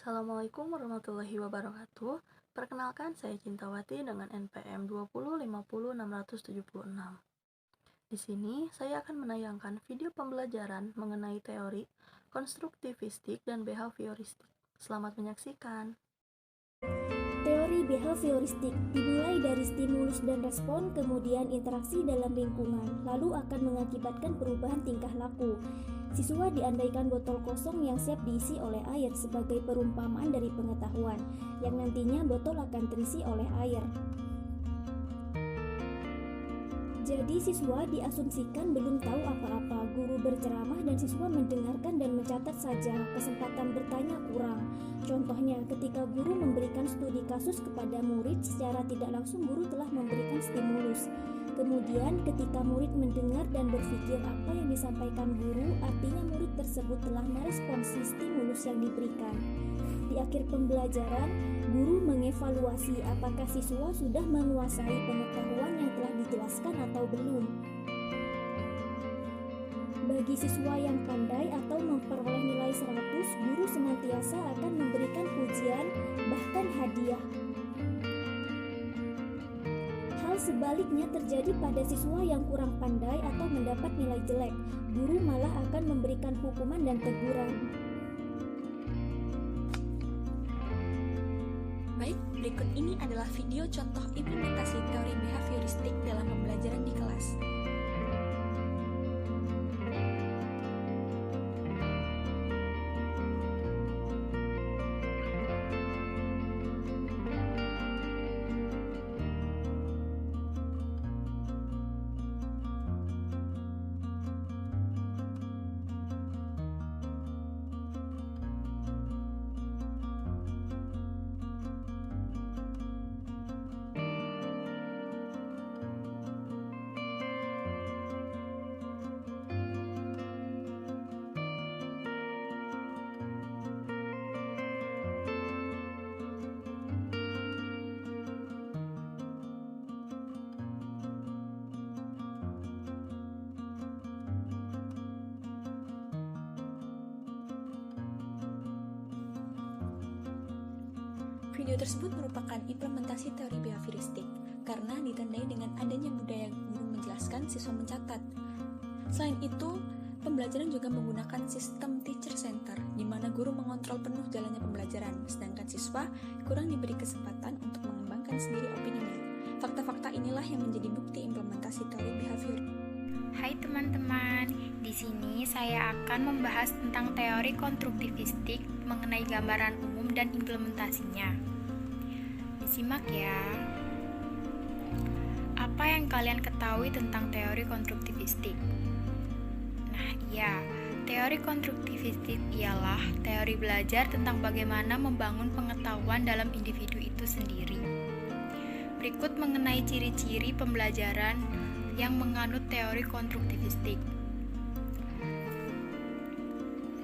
Assalamualaikum warahmatullahi wabarakatuh. Perkenalkan, saya Cintawati dengan NPM 2050676. Di sini saya akan menayangkan video pembelajaran mengenai teori konstruktivistik dan behavioristik. Selamat menyaksikan. Teori behavioristik dimulai dari stimulus dan respon, kemudian interaksi dalam lingkungan, lalu akan mengakibatkan perubahan tingkah laku. Siswa diandaikan botol kosong yang siap diisi oleh air sebagai perumpamaan dari pengetahuan, yang nantinya botol akan terisi oleh air. Jadi siswa diasumsikan belum tahu apa-apa, guru berceramah dan siswa mendengarkan dan mencatat saja, kesempatan bertanya kurang. Contohnya, ketika guru memberikan studi kasus kepada murid, secara tidak langsung guru telah memberikan stimulus. Kemudian ketika murid mendengar dan berpikir apa yang disampaikan guru, artinya murid tersebut telah merespons stimulus yang diberikan. Di akhir pembelajaran, guru mengevaluasi apakah siswa sudah menguasai pengetahuan yang telah dijelaskan atau belum. Bagi siswa yang pandai atau memperoleh nilai 100, guru senantiasa akan memberikan pujian, bahkan hadiah. Hal sebaliknya terjadi pada siswa yang kurang pandai atau mendapat nilai jelek, guru malah akan memberikan hukuman dan teguran. Baik, berikut ini adalah video contoh implementasi teori behavioristik dalam pembelajaran di kelas. Video tersebut merupakan implementasi teori behavioristik karena ditandai dengan adanya budaya guru menjelaskan, siswa mencatat. Selain itu, pembelajaran juga menggunakan sistem teacher center, di mana guru mengontrol penuh jalannya pembelajaran, sedangkan siswa kurang diberi kesempatan untuk mengembangkan sendiri opininya. Fakta-fakta inilah yang menjadi bukti implementasi teori behavior. Hai teman-teman, di sini saya akan membahas tentang teori konstruktivistik mengenai gambaran umum dan implementasinya. Disimak ya. Apa yang kalian ketahui tentang teori konstruktivistik? Nah, iya, teori konstruktivistik ialah teori belajar tentang bagaimana membangun pengetahuan dalam individu itu sendiri. Berikut mengenai ciri-ciri pembelajaran yang menganut teori konstruktivistik.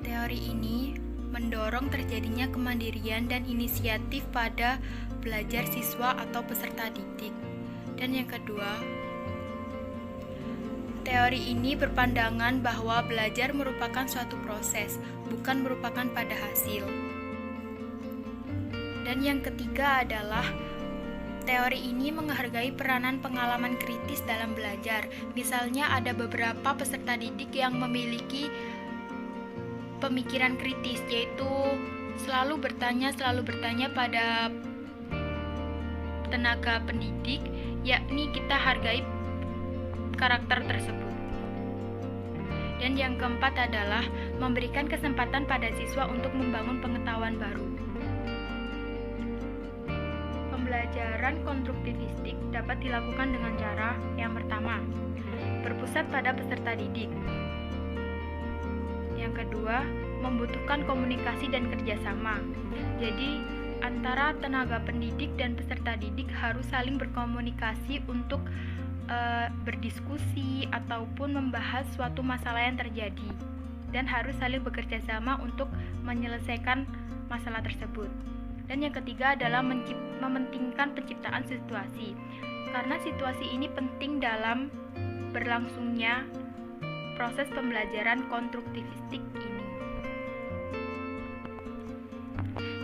Teori ini mendorong terjadinya kemandirian dan inisiatif pada belajar siswa atau peserta didik. Dan yang kedua, teori ini berpandangan bahwa belajar merupakan suatu proses, bukan merupakan pada hasil. Dan yang ketiga adalah teori ini menghargai peranan pengalaman kritis dalam belajar. Misalnya ada beberapa peserta didik yang memiliki pemikiran kritis, yaitu selalu bertanya pada tenaga pendidik, yakni kita hargai karakter tersebut. Dan yang keempat adalah memberikan kesempatan pada siswa untuk membangun pengetahuan baru. Pembelajaran konstruktivistik dapat dilakukan dengan cara yang pertama, berpusat pada peserta didik. Yang kedua, membutuhkan komunikasi dan kerjasama. Jadi, antara tenaga pendidik dan peserta didik harus saling berkomunikasi untuk berdiskusi ataupun membahas suatu masalah yang terjadi, dan harus saling bekerja sama untuk menyelesaikan masalah tersebut. Dan yang ketiga adalah mementingkan penciptaan situasi, karena situasi ini penting dalam berlangsungnya proses pembelajaran konstruktivistik ini.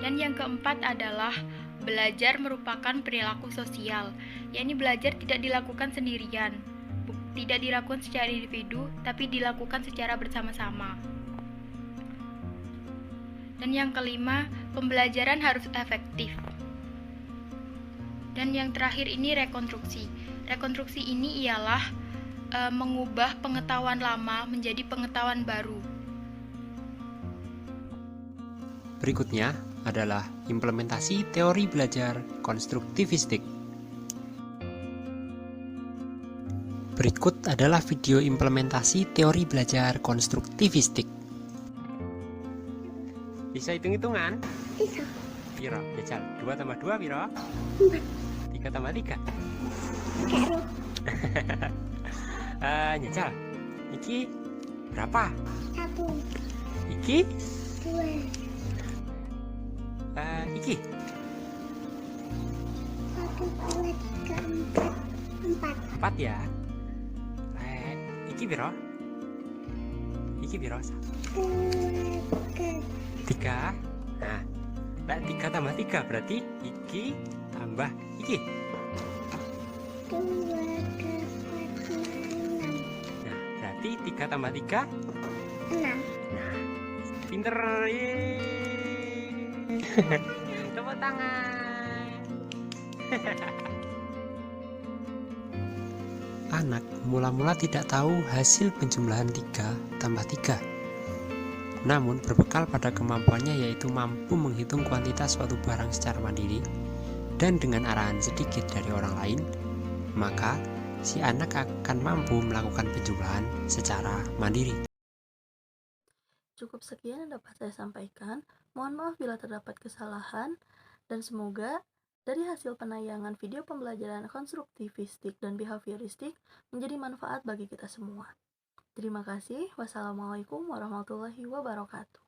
Dan yang keempat adalah belajar merupakan perilaku sosial, yakni belajar tidak dilakukan sendirian, tidak dilakukan secara individu, tapi dilakukan secara bersama-sama. Dan yang kelima, pembelajaran harus efektif. Dan yang terakhir ini rekonstruksi. Rekonstruksi ini ialah mengubah pengetahuan lama menjadi pengetahuan baru. Berikutnya adalah implementasi teori belajar konstruktivistik. Berikut adalah video implementasi teori belajar konstruktivistik. Bisa hitung-hitungan? Bisa. Piro? Jajal. 2 tambah 2 piro? 4. 3 tambah 3. Karo. Jajal. Iki berapa? 1, Iki? 2, Iki? 1, 2, 3, 4. 4 ya? Iki piro? Iki piro? 3. Nah, 3 tambah 3 berarti iki tambah iki. 2, 4, 6. Nah, berarti 3 tambah 3 6. Nah, pinter. Yeay. Tepuk tangan. Anak mula-mula tidak tahu hasil penjumlahan 3 tambah 3. Namun berbekal pada kemampuannya yaitu mampu menghitung kuantitas suatu barang secara mandiri dan dengan arahan sedikit dari orang lain, maka si anak akan mampu melakukan penjumlahan secara mandiri. Cukup sekian yang dapat saya sampaikan. Mohon maaf bila terdapat kesalahan, dan semoga dari hasil penayangan video pembelajaran konstruktivistik dan behavioristik menjadi manfaat bagi kita semua. Terima kasih. Wassalamualaikum warahmatullahi wabarakatuh.